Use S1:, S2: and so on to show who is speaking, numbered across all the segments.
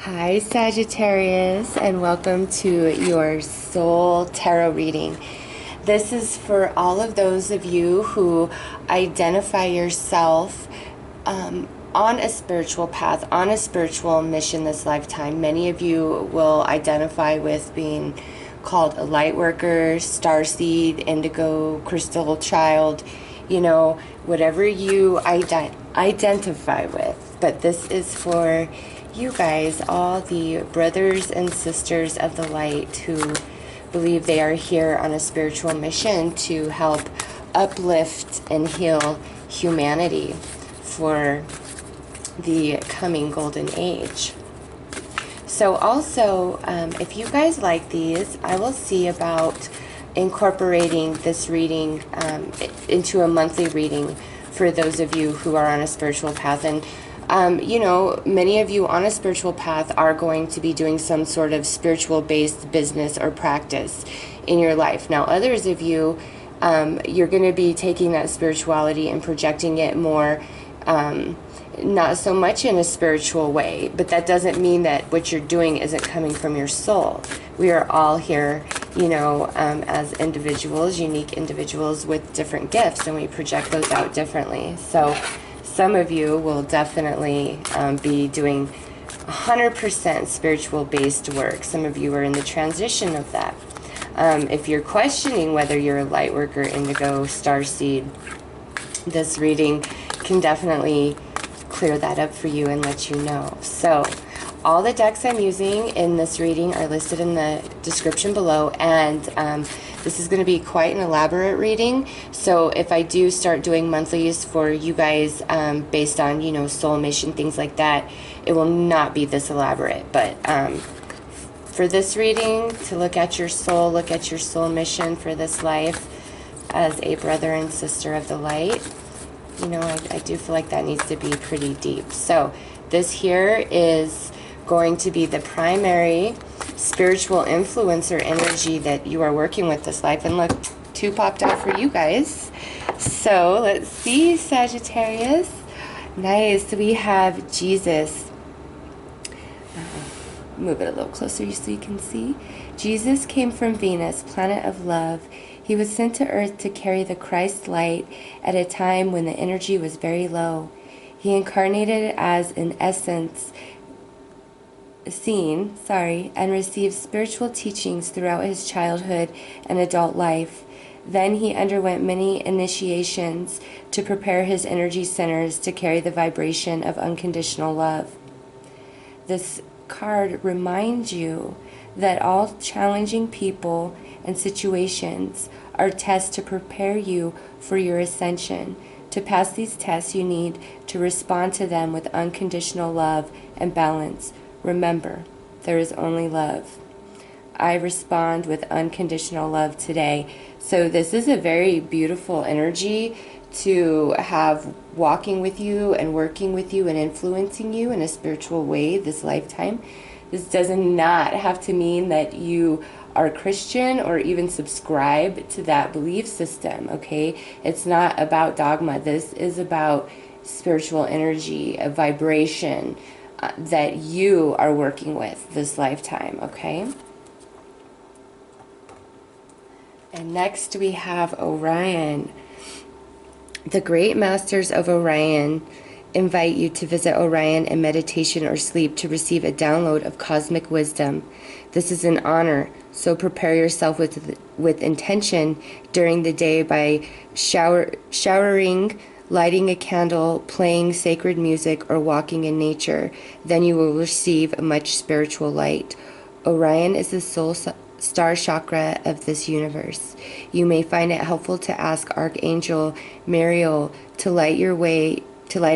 S1: Hi Sagittarius, and welcome to your soul tarot reading. This is for all of those of you who identify yourself on a spiritual path, on a spiritual mission this lifetime. Many of you will identify with being called a Lightworker, Starseed, Indigo, Crystal Child, whatever you identify with. But this is for you guys, all the brothers and sisters of the light who believe they are here on a spiritual mission to help uplift and heal humanity for the coming golden age. So also, if you guys like these, I will see about incorporating this reading into a monthly reading for those of you who are on a spiritual path. And many of you on a spiritual path are going to be doing some sort of spiritual-based business or practice in your life. Now, others of you, you're going to be taking that spirituality and projecting it more, not so much in a spiritual way, but that doesn't mean that what you're doing isn't coming from your soul. We are all here, as individuals, unique individuals with different gifts, and we project those out differently. So some of you will definitely be doing 100% spiritual-based work. Some of you are in the transition of that. If you're questioning whether you're a Lightworker, Indigo, Starseed, this reading can definitely clear that up for you and let you know. So all the decks I'm using in this reading are listed in the description below, and this is going to be quite an elaborate reading. So if I do start doing monthlies for you guys based on, soul mission, things like that, it will not be this elaborate. But for this reading, to look at your soul mission for this life as a brother and sister of the light, I do feel like that needs to be pretty deep. So this here is going to be the primary spiritual influencer energy that you are working with this life. And look, 2 popped out for you guys. So let's see, Sagittarius. Nice. We have Jesus. Move it a little closer so you can see. Jesus came from Venus, planet of love. He was sent to Earth to carry the Christ light at a time when the energy was very low. He incarnated as an essence and received spiritual teachings throughout his childhood and adult life. Then he underwent many initiations to prepare his energy centers to carry the vibration of unconditional love. This card reminds you that all challenging people and situations are tests to prepare you for your ascension. To pass these tests, you need to respond to them with unconditional love and balance. Remember, there is only love. I respond with unconditional love today. So this is a very beautiful energy to have walking with you and working with you and influencing you in a spiritual way this lifetime. This does not have to mean that you are Christian or even subscribe to that belief system, okay? It's not about dogma. This is about spiritual energy, a vibration that you are working with this lifetime, okay? And next we have Orion. The great masters of Orion invite you to visit Orion in meditation or sleep to receive a download of cosmic wisdom. This is an honor, so prepare yourself with intention during the day by showering, lighting a candle, playing sacred music, or walking in nature. Then you will receive much spiritual light. Orion is the soul star chakra of this universe. You may find it helpful to ask Archangel Mariel to light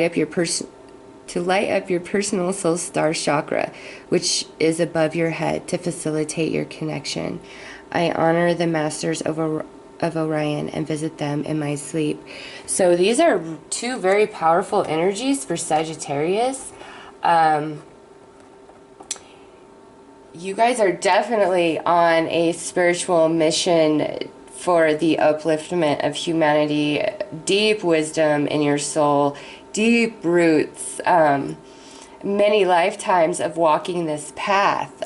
S1: up your personal soul star chakra, which is above your head, to facilitate your connection. I honor the masters of Orion and visit them in my sleep. So these are 2 very powerful energies for Sagittarius. You guys are definitely on a spiritual mission for the upliftment of humanity, deep wisdom in your soul, deep roots, many lifetimes of walking this path.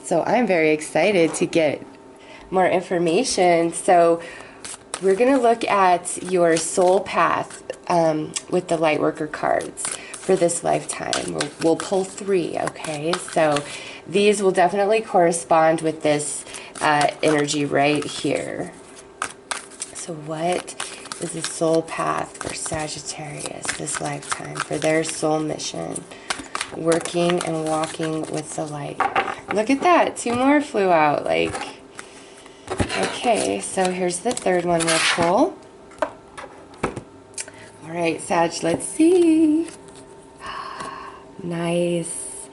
S1: So I'm very excited to get more information. So we're going to look at your soul path with the Lightworker cards for this lifetime. We'll pull 3, okay? So these will definitely correspond with this energy right here. So what is the soul path for Sagittarius this lifetime, for their soul mission? Working and walking with the light. Look at that. 2 more flew out. Like, okay, so here's the 3rd one we'll pull. All right, Sag, let's see. Nice.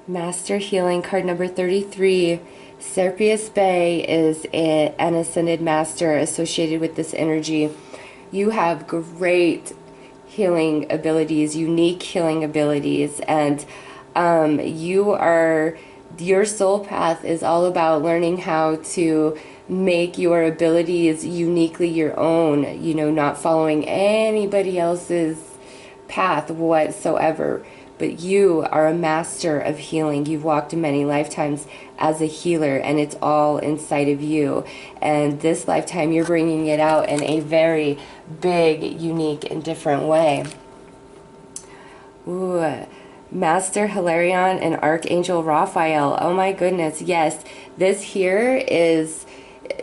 S1: Master Healing, card number 33. Serpius Bay is an ascended master associated with this energy. You have great healing abilities, unique healing abilities, and your soul path is all about learning how to make your abilities uniquely your own, you know, not following anybody else's path whatsoever. But you are a master of healing. You've walked many lifetimes as a healer, and it's all inside of you. And this lifetime, you're bringing it out in a very big, unique, and different way. Ooh, Master Hilarion and Archangel Raphael. Oh my goodness, yes. This here is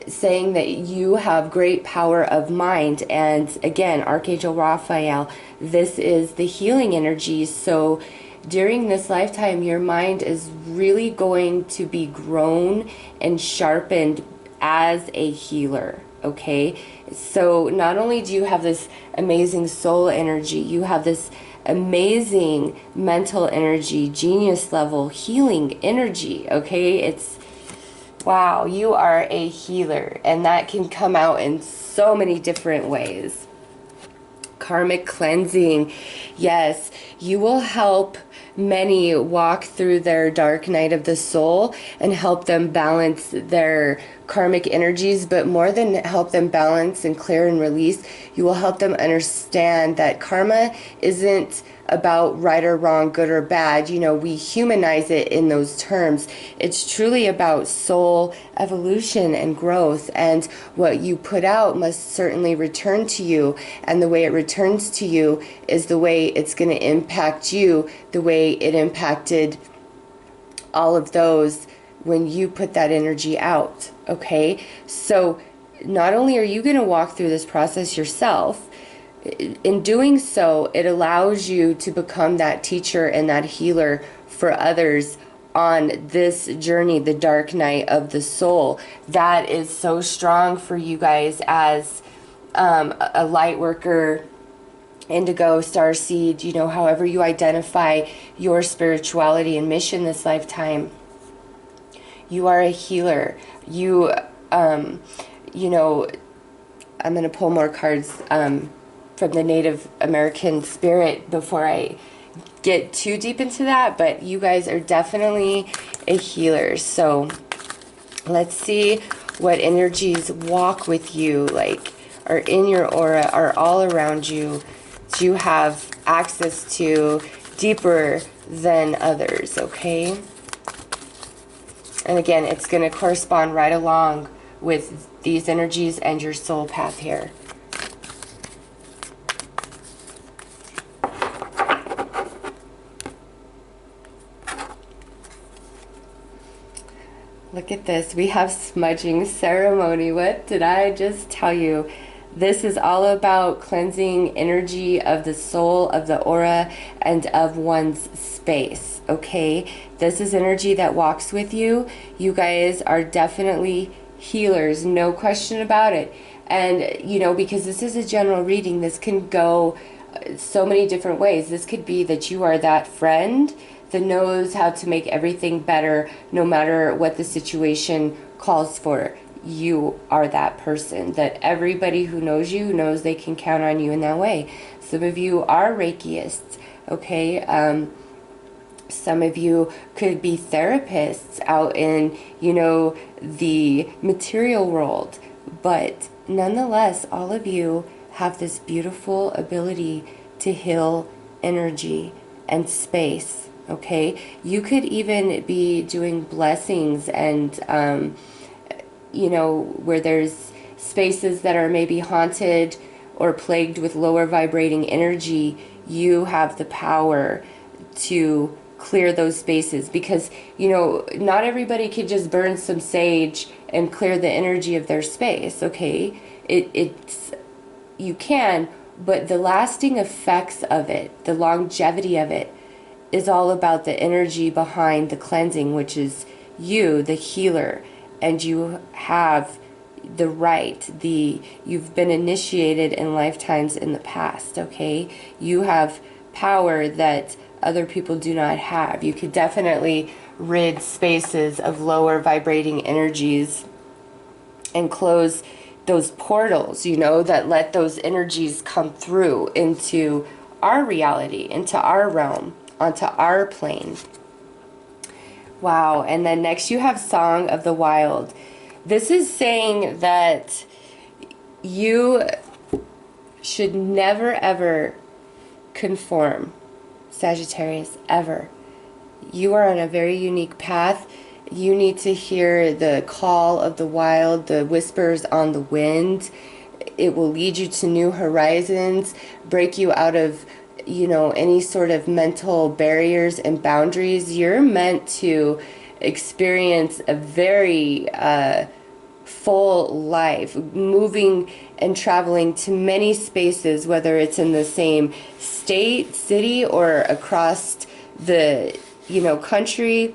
S1: saying that you have great power of mind. And again, Archangel Raphael, this is the healing energy. So during this lifetime, your mind is really going to be grown and sharpened as a healer, okay? So not only do you have this amazing soul energy, you have this amazing mental energy, genius level healing energy, okay? It's wow, you are a healer, and that can come out in so many different ways. Karmic cleansing. Yes, you will help many walk through their dark night of the soul and help them balance their karmic energies, but more than help them balance and clear and release, you will help them understand that karma isn't about right or wrong, good or bad. You know, we humanize it in those terms. It's truly about soul evolution and growth, and what you put out must certainly return to you, and the way it returns to you is the way it's going to impact you, the way it impacted all of those when you put that energy out, okay? So not only are you going to walk through this process yourself, in doing so, it allows you to become that teacher and that healer for others on this journey, the dark night of the soul. That is so strong for you guys as a light worker, indigo, starseed, you know, however you identify your spirituality and mission this lifetime. You are a healer. You know, I'm going to pull more cards from the Native American spirit before I get too deep into that, but you guys are definitely a healer. So let's see what energies walk with you, like are in your aura, are all around you, do you have access to deeper than others, okay? And again, it's going to correspond right along with these energies and your soul path here. Look at this. We have Smudging Ceremony. What did I just tell you? This is all about cleansing energy of the soul, of the aura, and of one's space, okay? This is energy that walks with you. You guys are definitely healers, no question about it. And, you know, because this is a general reading, this can go so many different ways. This could be that you are that friend that knows how to make everything better no matter what the situation calls for. You are that person that everybody who knows you knows they can count on you in that way. Some of you are Reikiists, okay? Some of you could be therapists out in, you know, the material world. But nonetheless, all of you have this beautiful ability to heal energy and space, okay? You could even be doing blessings and, you know, where there's spaces that are maybe haunted or plagued with lower vibrating energy. You have the power to clear those spaces, because, you know, not everybody could just burn some sage and clear the energy of their space, okay? It's you can, but the lasting effects of it, the longevity of it, is all about the energy behind the cleansing, which is you, the healer, and you have the right, you've been initiated in lifetimes in the past, okay? You have power that other people do not have. You could definitely rid spaces of lower vibrating energies and close those portals, you know, that let those energies come through into our reality, into our realm, onto our plane. Wow. And then next you have Song of the Wild. This is saying that you should never ever conform, Sagittarius, ever. You are on a very unique path. You need to hear the call of the wild, the whispers on the wind. It will lead you to new horizons, break you out of, you know, any sort of mental barriers and boundaries. You're meant to experience a very full life, moving and traveling to many spaces, whether it's in the same state, city, or across the, you know, country,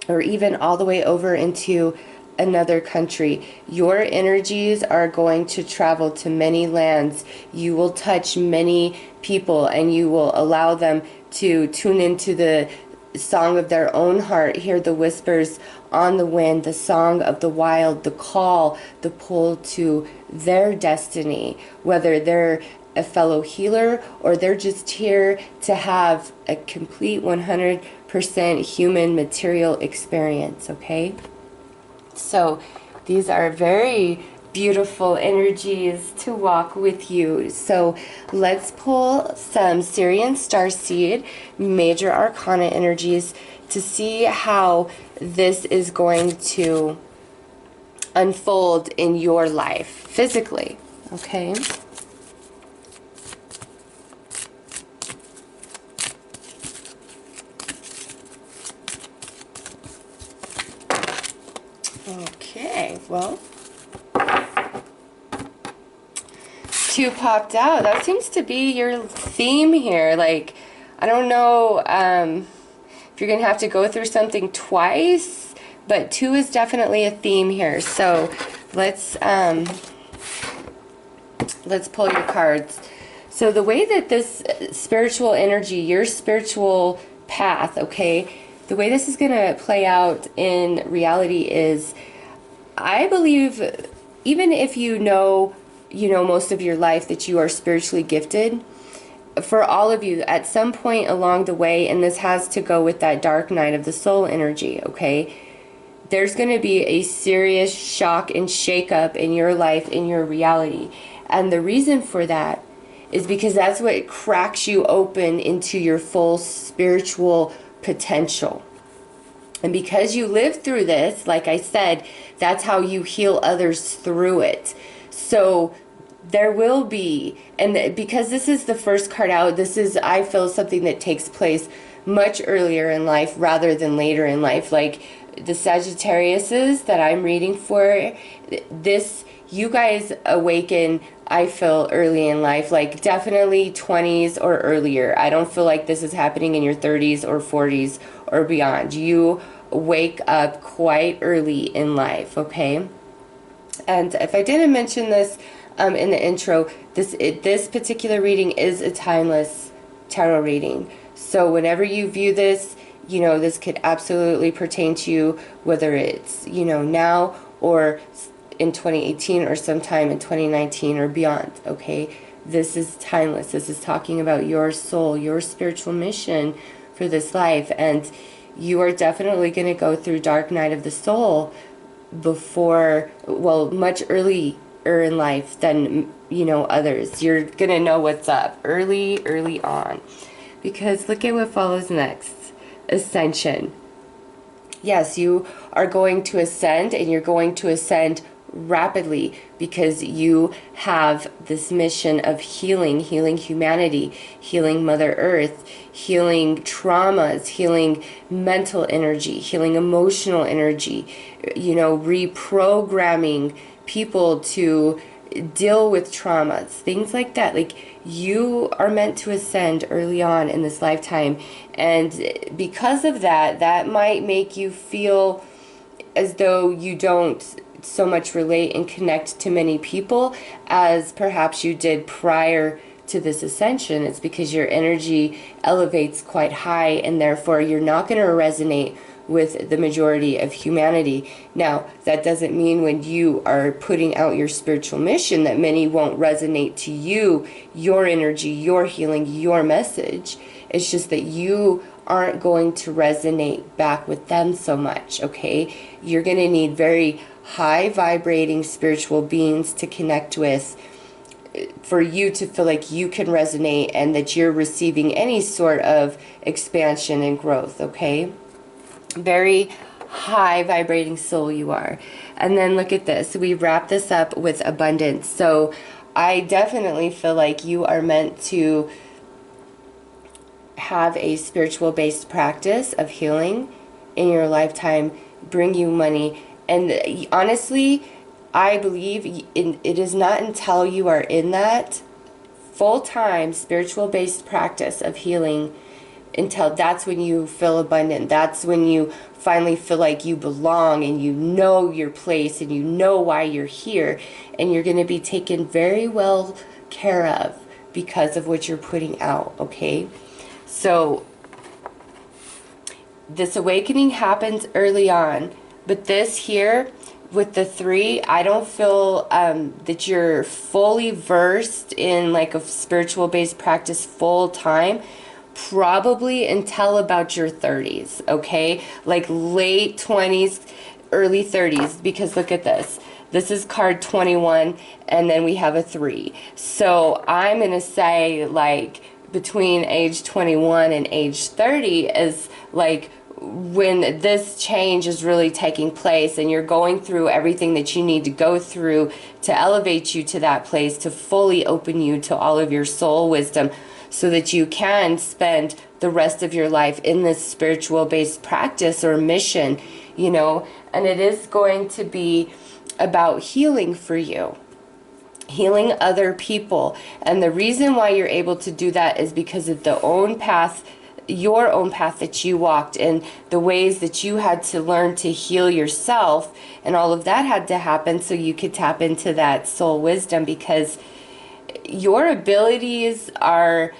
S1: or even all the way over into another country. Your energies are going to travel to many lands. You will touch many people, and you will allow them to tune into the song of their own heart, hear the whispers on the wind, the song of the wild, the call, the pull to their destiny, whether they're a fellow healer or they're just here to have a complete 100% human material experience, okay? So these are very beautiful energies to walk with you. So let's pull some Sirian Starseed major arcana energies to see how this is going to unfold in your life physically, okay? Okay, well, 2 popped out. That seems to be your theme here. Like, I don't know if you're gonna have to go through something twice, but 2 is definitely a theme here. So let's pull your cards. So the way that this spiritual energy, your spiritual path, okay, the way this is gonna play out in reality is, I believe, even if you know most of your life that you are spiritually gifted, for all of you at some point along the way, and this has to go with that dark night of the soul energy, okay, there's going to be a serious shock and shakeup in your life, in your reality. And the reason for that is because that's what cracks you open into your full spiritual potential. And because you lived through this, like I said, that's how you heal others through it. So there will be, and because this is the first card out, this is, I feel, something that takes place much earlier in life rather than later in life. Like the Sagittariuses that I'm reading for, this, you guys awaken, I feel, early in life, like definitely 20s or earlier. I don't feel like this is happening in your 30s or 40s or beyond. You wake up quite early in life, okay? And if I didn't mention this in the intro, this particular reading is a timeless tarot reading. So whenever you view this, this could absolutely pertain to you, whether it's, now or in 2018 or sometime in 2019 or beyond, okay? This is timeless. This is talking about your soul, your spiritual mission for this life. And you are definitely going to go through dark night of the soul before, well, much earlier in life than, others. You're going to know what's up early on. because look at what follows next. Ascension. Yes, you are going to ascend, and you're going to ascend rapidly because you have this mission of healing humanity, healing Mother Earth, healing traumas, healing mental energy, healing emotional energy, you know, reprogramming people to deal with traumas, things like that. Like, you are meant to ascend early on in this lifetime, and because of that, that might make you feel as though you don't so much relate and connect to many people as perhaps you did prior to this ascension. It's because your energy elevates quite high, and therefore you're not going to resonate with the majority of humanity. Now, that doesn't mean when you are putting out your spiritual mission that many won't resonate to you, your energy, your healing, your message. It's just that you aren't going to resonate back with them so much, okay? You're going to need very high vibrating spiritual beings to connect with for you to feel like you can resonate and that you're receiving any sort of expansion and growth, okay? Very high vibrating soul you are. And then look at this. We wrap this up with abundance. So I definitely feel like you are meant to have a spiritual based practice of healing in your lifetime, bring you money. And honestly, I believe it is not until you are in that full-time spiritual based practice of healing, until that's when you feel abundant. That's when you finally feel like you belong and you know your place and you know why you're here, and you're going to be taken very well care of because of what you're putting out, okay? So this awakening happens early on, but this here with the 3, I don't feel that you're fully versed in like a spiritual based practice full time, probably until about your 30s, okay? Like late 20s, early 30s, because look at this. This is card 21, and then we have a 3. So I'm going to say like between age 21 and age 30 is like when this change is really taking place, and you're going through everything that you need to go through to elevate you to that place, to fully open you to all of your soul wisdom, so that you can spend the rest of your life in this spiritual based practice or mission, you know. And it is going to be about healing for you, healing other people. And the reason why you're able to do that is because of the own path, your own path that you walked, and the ways that you had to learn to heal yourself, and all of that had to happen so you could tap into that soul wisdom, because your abilities are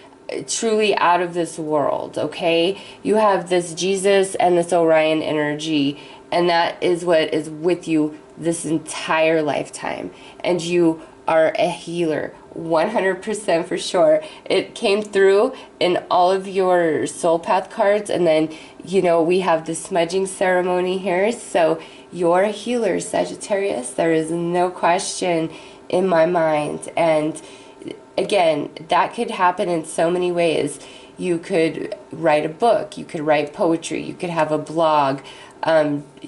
S1: truly out of this world, okay? You have this Jesus and this Orion energy, and that is what is with you this entire lifetime. And you are a healer, 100% for sure. It came through in all of your soul path cards, and then, you know, we have the smudging ceremony here. So you're a healer, Sagittarius. There is no question in my mind. And again, that could happen in so many ways. You could write a book, you could write poetry, you could have a blog,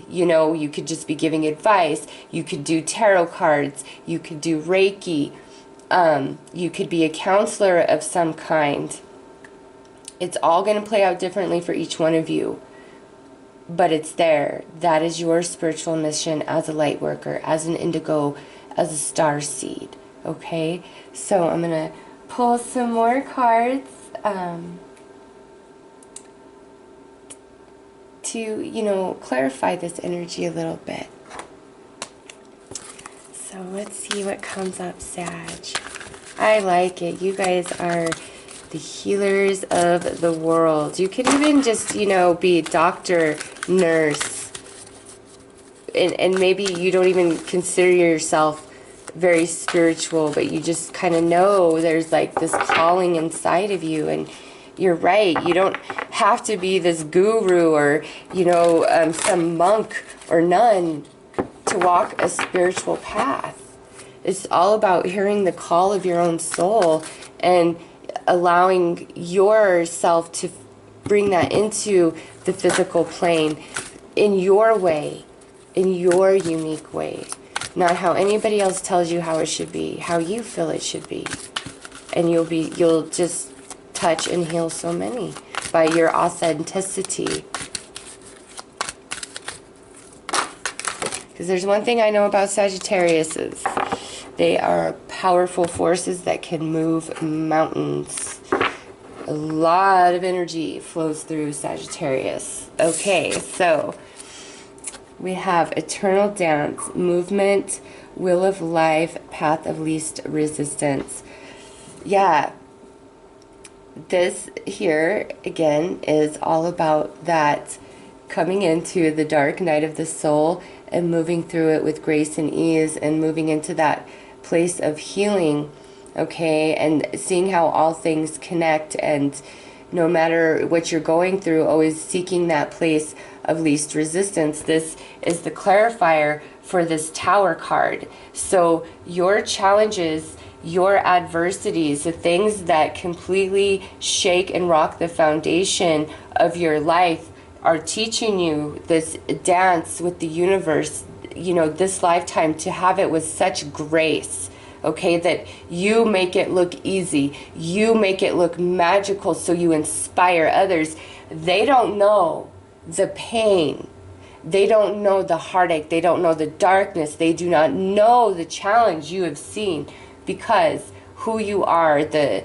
S1: you know, you could just be giving advice, you could do tarot cards, you could do Reiki, you could be a counselor of some kind. It's all going to play out differently for each one of you, but it's there. That is your spiritual mission as a light worker, as an indigo, as a starseed. Okay, so I'm going to pull some more cards to, you know, clarify this energy a little bit. So let's see what comes up, Sag. I like it. You guys are the healers of the world. You can even just, you know, be a doctor, nurse, and maybe you don't even consider yourself very spiritual, but you just kind of know there's like this calling inside of you. And you're right, you don't have to be this guru or, you know, some monk or nun to walk a spiritual path. It's all about hearing the call of your own soul. And allowing yourself to bring that into the physical plane in your way, in your unique way. Not how anybody else tells you how it should be, how you feel it should be. And you'll just touch and heal so many by your authenticity. Because there's one thing I know about Sagittarius is they are powerful forces that can move mountains. A lot of energy flows through Sagittarius. Okay, so we have eternal dance, movement, will of life, path of least resistance. Yeah, this here, again, is all about that coming into the dark night of the soul and moving through it with grace and ease and moving into that place of healing, okay, and seeing how all things connect, and no matter what you're going through, always seeking that place of least resistance. This is the clarifier for this Tower card. So your challenges, your adversities, the things that completely shake and rock the foundation of your life are teaching you this dance with the universe, you know, this lifetime, to have it with such grace, okay, that you make it look easy, you make it look magical, so you inspire others. They don't know the pain, they don't know the heartache, they don't know the darkness, they do not know the challenge you have seen, because who you are, the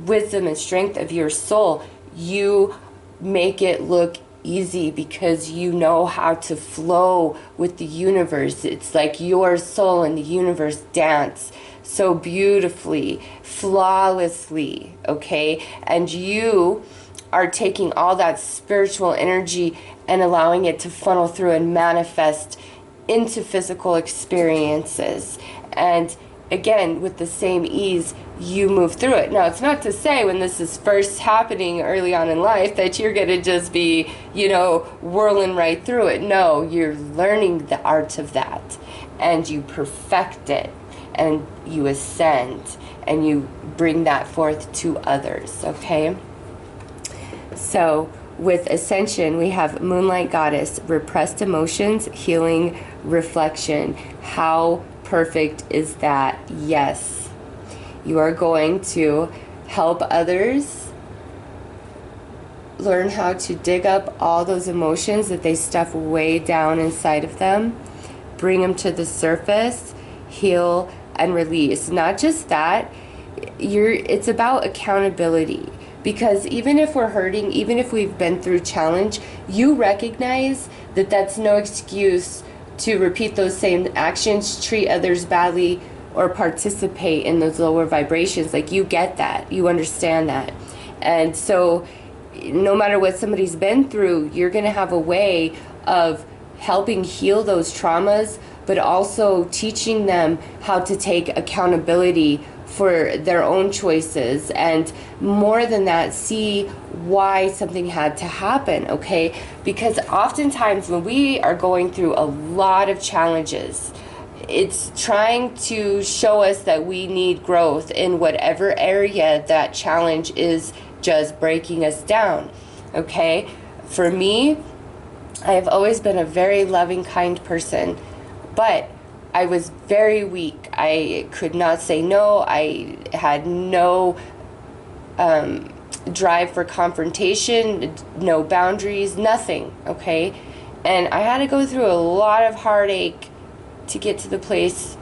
S1: wisdom and strength of your soul, you make it look easy because you know how to flow with the universe. It's like your soul and the universe dance so beautifully, flawlessly, okay? And you are taking all that spiritual energy and allowing it to funnel through and manifest into physical experiences. And again, with the same ease, you move through it. Now, it's not to say when this is first happening early on in life that you're going to just be, you know, whirling right through it. No, you're learning the art of that, and you perfect it, and you ascend, and you bring that forth to others, okay? So with Ascension, we have Moonlight Goddess, repressed emotions, healing, reflection. How perfect is that? Yes. You are going to help others learn how to dig up all those emotions that they stuff way down inside of them, bring them to the surface, heal and release. Not just that, it's about accountability. Because even if we're hurting, even if we've been through challenge, you recognize that that's no excuse to repeat those same actions, treat others badly, or participate in those lower vibrations. Like, you get that, you understand that. And so no matter what somebody's been through, you're going to have a way of helping heal those traumas, but also teaching them how to take accountability for their own choices, and more than that, see why something had to happen, okay? Because oftentimes when we are going through a lot of challenges, it's trying to show us that we need growth in whatever area that challenge is just breaking us down, okay? For me, I have always been a very loving, kind person, but I was very weak. I could not say no. I had no drive for confrontation, no boundaries, nothing, okay? And I had to go through a lot of heartache to get to the place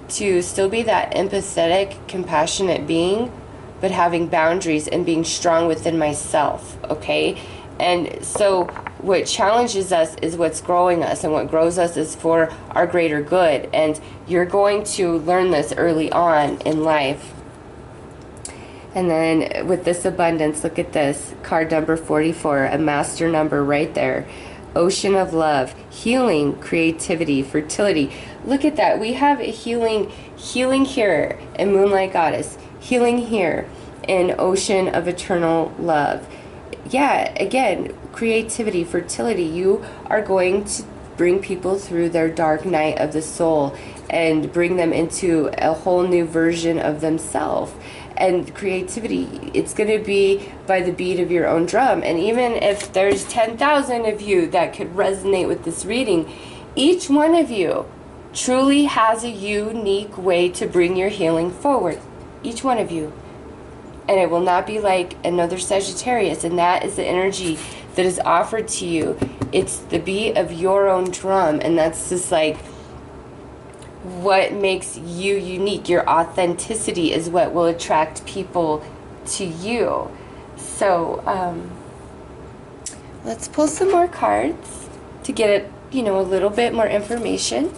S1: to still be that empathetic, compassionate being, but having boundaries and being strong within myself, okay? And so what challenges us is what's growing us, and what grows us is for our greater good. And you're going to learn this early on in life. And then with this abundance, look at this, card number 44, a master number right there. Ocean of love, healing, creativity, fertility. Look at that. We have a healing here in Moonlight Goddess, healing here in Ocean of Eternal Love. Yeah, again, creativity, fertility. You are going to bring people through their dark night of the soul and bring them into a whole new version of themselves. And creativity, it's going to be by the beat of your own drum. And even if there's 10,000 of you that could resonate with this reading, each one of you truly has a unique way to bring your healing forward. Each one of you. And it will not be like another Sagittarius. And that is the energy that is offered to you. It's the beat of your own drum. And that's just like what makes you unique. Your authenticity is what will attract people to you. So let's pull some more cards to get a little bit more information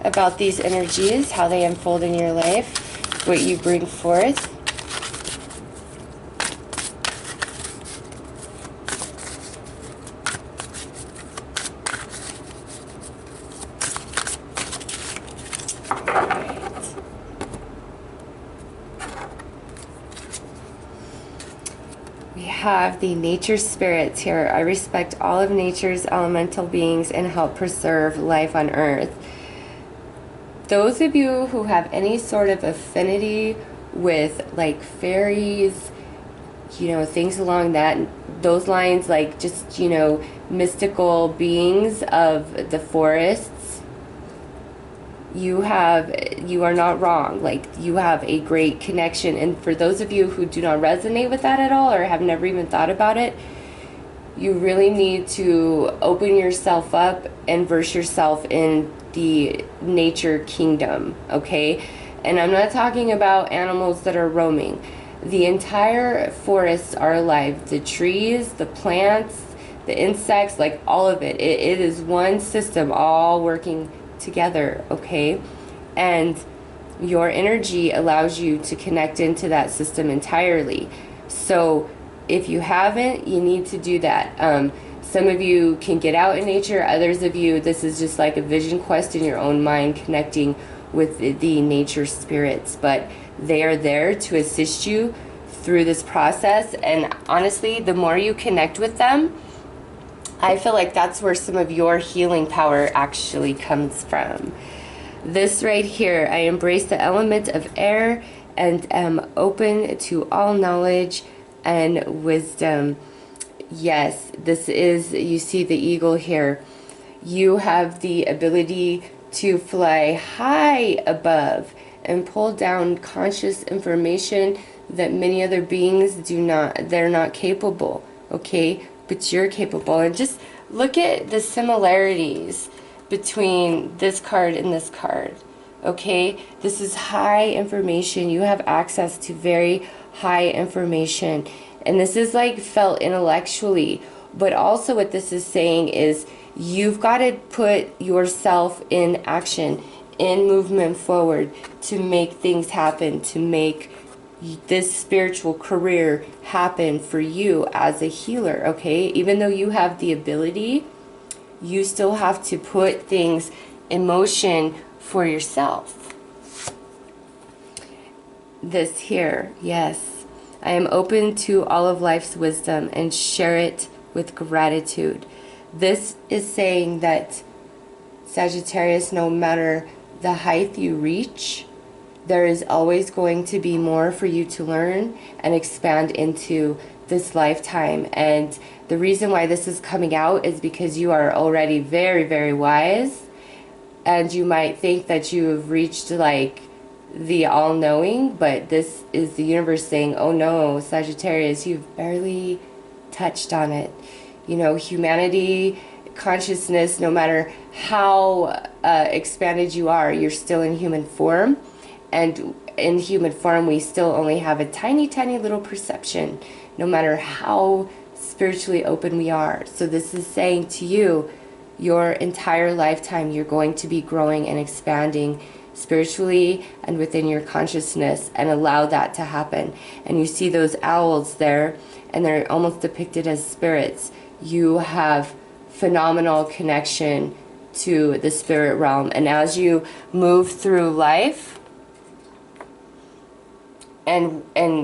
S1: about these energies, how they unfold in your life, what you bring forth. Have the nature spirits here. I respect all of nature's elemental beings and help preserve life on earth. Those of you who have any sort of affinity with like fairies, things along those lines, like just, mystical beings of the forests, you are not wrong. Like, you have a great connection. And for those of you who do not resonate with that at all or have never even thought about it, you really need to open yourself up and verse yourself in the nature kingdom, okay? And I'm not talking about animals that are roaming. The entire forests are alive. The trees, the plants, the insects, like all of it. It is one system all working together, okay? And your energy allows you to connect into that system entirely. So if you haven't, you need to do that. Some of you can get out in nature. Others of you, this is just like a vision quest in your own mind, connecting with the nature spirits. But they are there to assist you through this process. And honestly, the more you connect with them, I feel like that's where some of your healing power actually comes from. This right here, I embrace the element of air and am open to all knowledge and wisdom. Yes, this is, you see the eagle here. You have the ability to fly high above and pull down conscious information that many other beings do not, they're not capable, okay? But you're capable. And just look at the similarities between this card and this card, okay? This is high information. You have access to very high information. And this is like felt intellectually. But also what this is saying is you've got to put yourself in action, in movement forward to make things happen, to make this spiritual career happen for you as a healer, okay? Even though you have the ability, you still have to put things in motion for yourself. This here, yes. I am open to all of life's wisdom and share it with gratitude. This is saying that, Sagittarius, no matter the height you reach, there is always going to be more for you to learn and expand into this lifetime. And the reason why this is coming out is because you are already very, very wise. And you might think that you have reached like the all-knowing, but this is the universe saying, oh no, Sagittarius, you've barely touched on it. Humanity, consciousness, no matter how expanded you are, you're still in human form. And in human form, we still only have a tiny, tiny little perception, no matter how spiritually open we are. So this is saying to you, your entire lifetime, you're going to be growing and expanding spiritually and within your consciousness, and allow that to happen. And you see those owls there, and they're almost depicted as spirits. You have phenomenal connection to the spirit realm. And as you move through life, and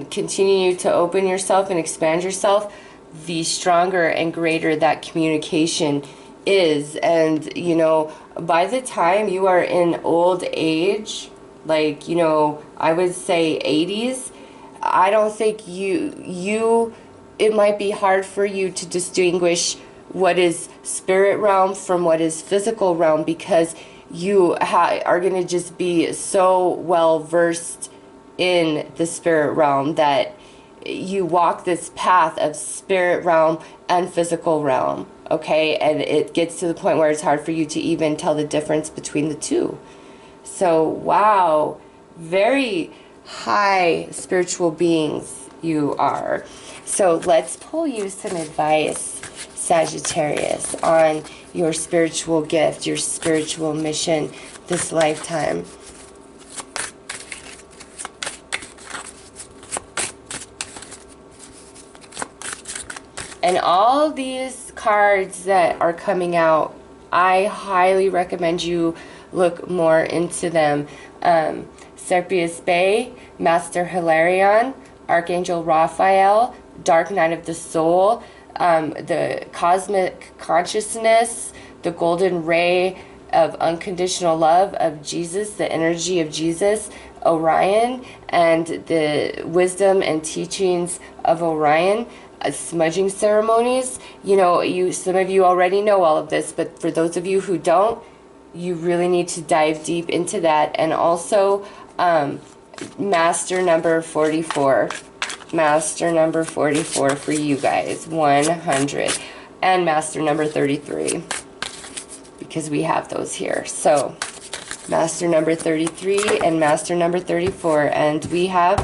S1: continue to open yourself and expand yourself, the stronger and greater that communication is. And, you know, by the time you are in old age, like, you know, I would say 80s, I don't think it might be hard for you to distinguish what is spirit realm from what is physical realm, because you are going to just be so well versed in the spirit realm that you walk this path of spirit realm and physical realm, okay? And it gets to the point where it's hard for you to even tell the difference between the two. So, wow, very high spiritual beings you are. So let's pull you some advice, Sagittarius, on your spiritual gift, your spiritual mission this lifetime. And all these cards that are coming out, I highly recommend you look more into them. Serpius Bay, Master Hilarion, Archangel Raphael, Dark Night of the Soul, the Cosmic Consciousness, the Golden Ray of Unconditional Love of Jesus, the energy of Jesus, Orion, and the wisdom and teachings of Orion. Smudging ceremonies, you know, some of you already know all of this, but for those of you who don't, you really need to dive deep into that. And also master number 44, master number 44 for you guys, 100, and master number 33, because we have those here. So master number 33 and master number 34, and we have,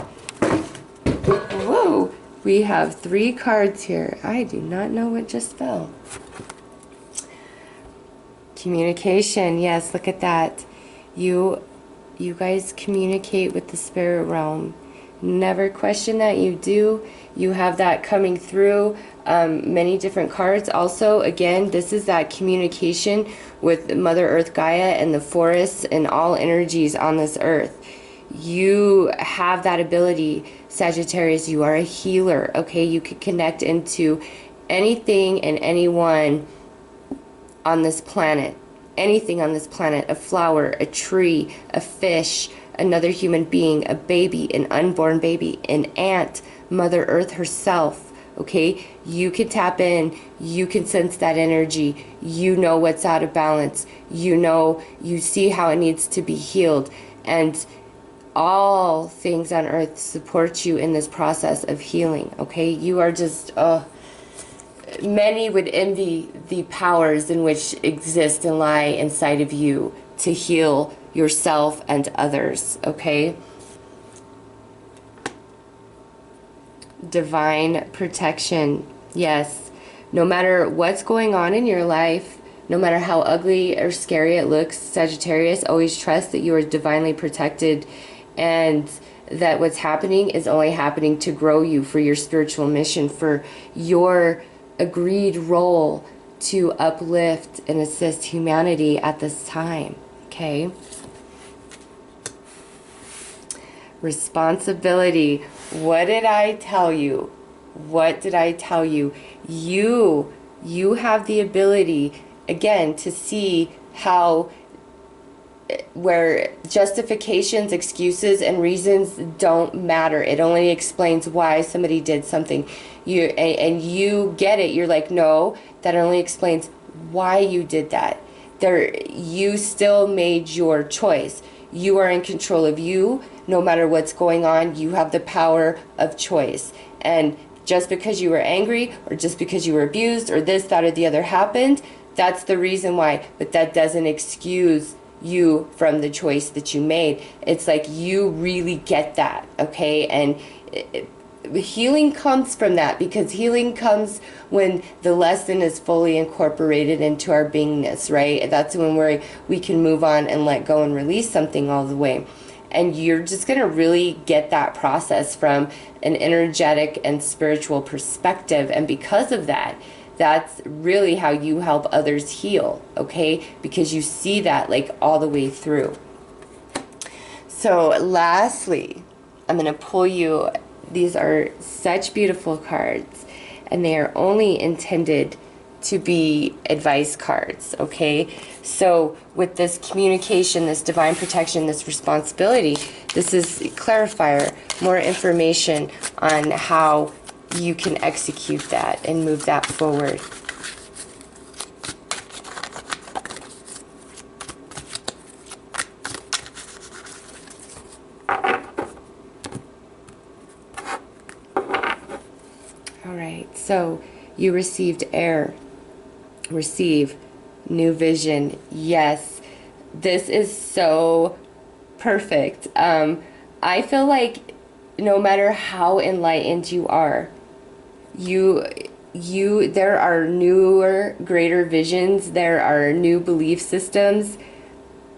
S1: whoa, we have 3 cards here. I do not know what just fell. Communication. Yes, look at that. You guys communicate with the spirit realm. Never question that you do. You have that coming through. Many different cards. Also, again, this is that communication with Mother Earth Gaia and the forests and all energies on this earth. You have that ability, Sagittarius. You are a healer, okay? You can connect into anything and anyone on this planet. Anything on this planet. A flower, a tree, a fish, another human being, a baby, an unborn baby, an ant, Mother Earth herself, okay? You can tap in. You can sense that energy. You know what's out of balance. You know, you see how it needs to be healed. And all things on earth support you in this process of healing, okay? You are just, many would envy the powers in which exist and lie inside of you to heal yourself and others, okay? Divine protection. Yes, no matter what's going on in your life, no matter how ugly or scary it looks, Sagittarius, always trust that you are divinely protected, and that what's happening is only happening to grow you for your spiritual mission, for your agreed role to uplift and assist humanity at this time, okay? Responsibility. What did I tell you? What did I tell you? You have the ability, again, to see how, where justifications, excuses, and reasons don't matter. It only explains why somebody did something. And you get it. You're like, no, that only explains why you did that. You still made your choice. You are in control of you. No matter what's going on, you have the power of choice. And just because you were angry, or just because you were abused, or this, that, or the other happened, that's the reason why. But that doesn't excuse you from the choice that you made. It's like you really get that, okay? And healing comes from that, because healing comes when the lesson is fully incorporated into our beingness, right? That's when we can move on and let go and release something all the way. And you're just going to really get that process from an energetic and spiritual perspective. And because of that, that's really how you help others heal, okay? Because you see that like all the way through. So lastly, I'm going to pull you, these are such beautiful cards, and they are only intended to be advice cards, okay? So with this communication, this divine protection, this responsibility, this is clarifier, more information on how you can execute that and move that forward. All right, so you received air. Receive new vision. Yes, this is so perfect. I feel like no matter how enlightened you are, there are newer, greater visions. There are new belief systems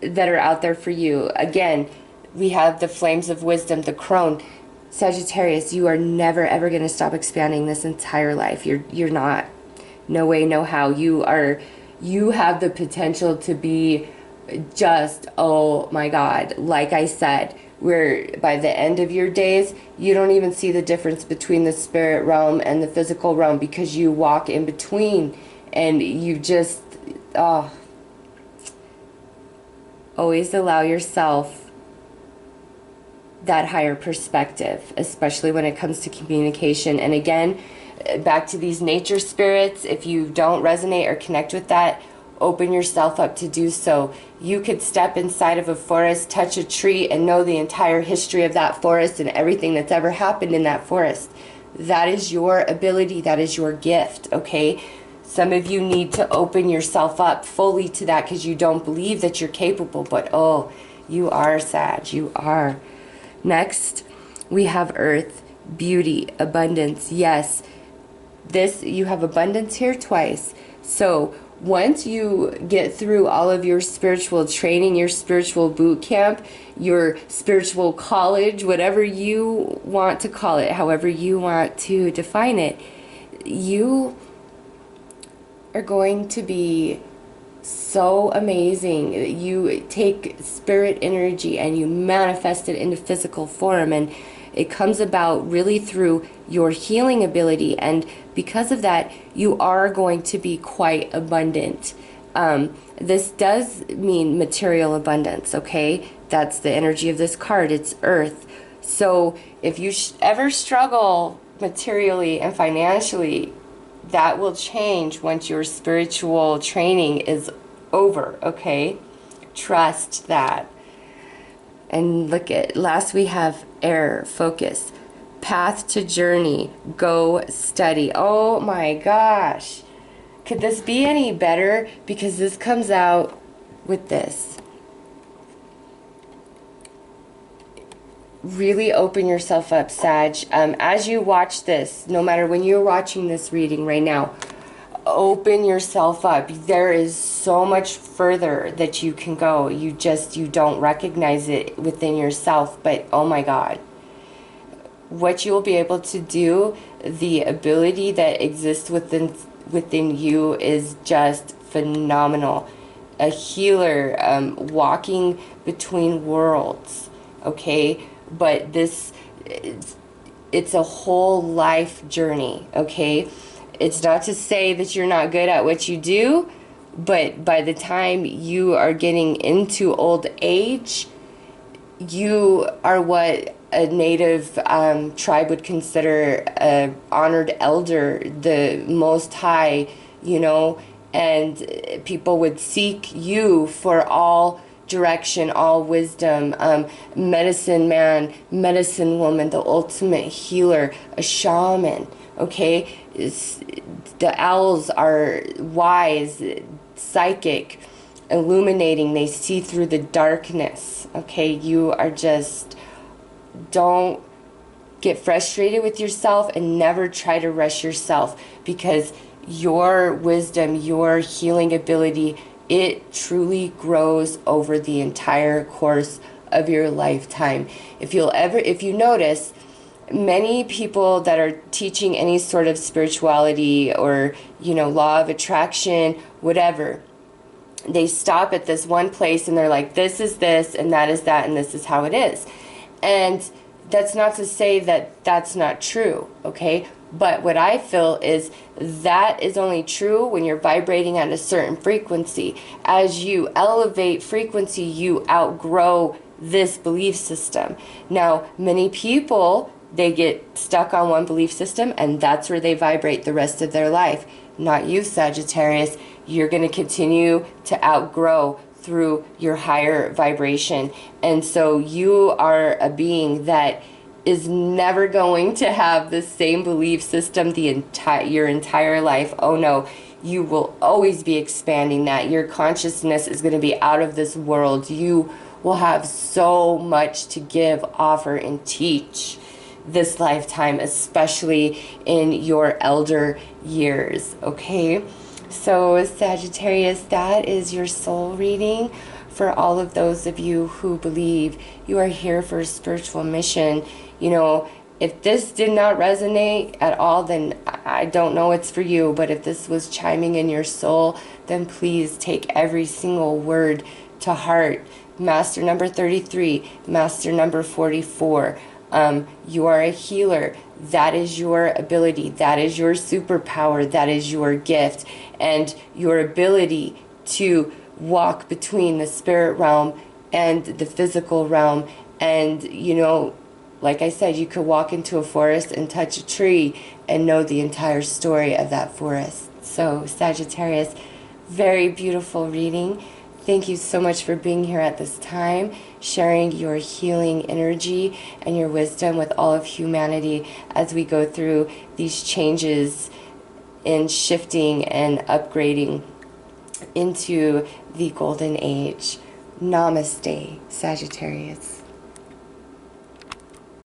S1: that are out there for you. Again, we have the flames of wisdom, the crone. Sagittarius, you are never ever going to stop expanding this entire life. You're not. No way, no how. You have the potential to be just, oh my God, like I said, where by the end of your days, you don't even see the difference between the spirit realm and the physical realm, because you walk in between, and you just, always allow yourself that higher perspective, especially when it comes to communication. And again, back to these nature spirits, if you don't resonate or connect with that, open yourself up to do so. You could step inside of a forest, touch a tree, and know the entire history of that forest and everything that's ever happened in that forest. That is your ability. That is your gift, okay? Some of you need to open yourself up fully to that because you don't believe that you're capable, but oh, you are, Sag. You are. Next, we have Earth, beauty, abundance. Yes, you have abundance here twice. So once you get through all of your spiritual training, your spiritual boot camp, your spiritual college, whatever you want to call it, however you want to define it, you are going to be so amazing. You take spirit energy and you manifest it into physical form, and it comes about really through your healing ability, and because of that, you are going to be quite abundant. This does mean material abundance, okay? That's the energy of this card. It's Earth. So if you ever struggle materially and financially, that will change once your spiritual training is over, okay? Trust that. And look at, last we have air, focus, path to journey, go study. Oh my gosh. Could this be any better? Because this comes out with this. Really open yourself up, Sag. As you watch this, no matter when you're watching this reading right now, open yourself up. There is so much further that you can go. You don't recognize it within yourself, but oh my God. What you will be able to do, the ability that exists within you is just phenomenal. A healer, walking between worlds, okay? But it's a whole life journey, okay? It's not to say that you're not good at what you do, but by the time you are getting into old age, you are what a native tribe would consider an honored elder, the most high, and people would seek you for all direction, all wisdom, medicine man, medicine woman, the ultimate healer, a shaman, okay? The owls are wise, psychic, illuminating. They see through the darkness, okay? You are just, don't get frustrated with yourself and never try to rush yourself, because your wisdom, your healing ability, it truly grows over the entire course of your lifetime. If you notice, many people that are teaching any sort of spirituality or, law of attraction, whatever, they stop at this one place and they're like, this is this and that is that and this is how it is. And that's not to say that that's not true, okay? But what I feel is that is only true when you're vibrating at a certain frequency. As you elevate frequency, you outgrow this belief system. Now, many people, they get stuck on one belief system, and that's where they vibrate the rest of their life. Not you, Sagittarius. You're going to continue to outgrow through your higher vibration. And so you are a being that is never going to have the same belief system your entire life. Oh no, you will always be expanding that. Your consciousness is going to be out of this world. You will have so much to give, offer, and teach this lifetime, especially in your elder years, okay? So Sagittarius, that is your soul reading for all of those of you who believe you are here for a spiritual mission. You know, if this did not resonate at all, then I don't know it's for you. But if this was chiming in your soul, then please take every single word to heart. Master number 33, master number 44. You are a healer. That is your ability. That is your superpower. That is your gift. And your ability to walk between the spirit realm and the physical realm. And, you know, like I said, you could walk into a forest and touch a tree and know the entire story of that forest. So, Sagittarius, very beautiful reading. Thank you so much for being here at this time, sharing your healing energy and your wisdom with all of humanity as we go through these changes in shifting and upgrading into the golden age. Namaste, Sagittarius.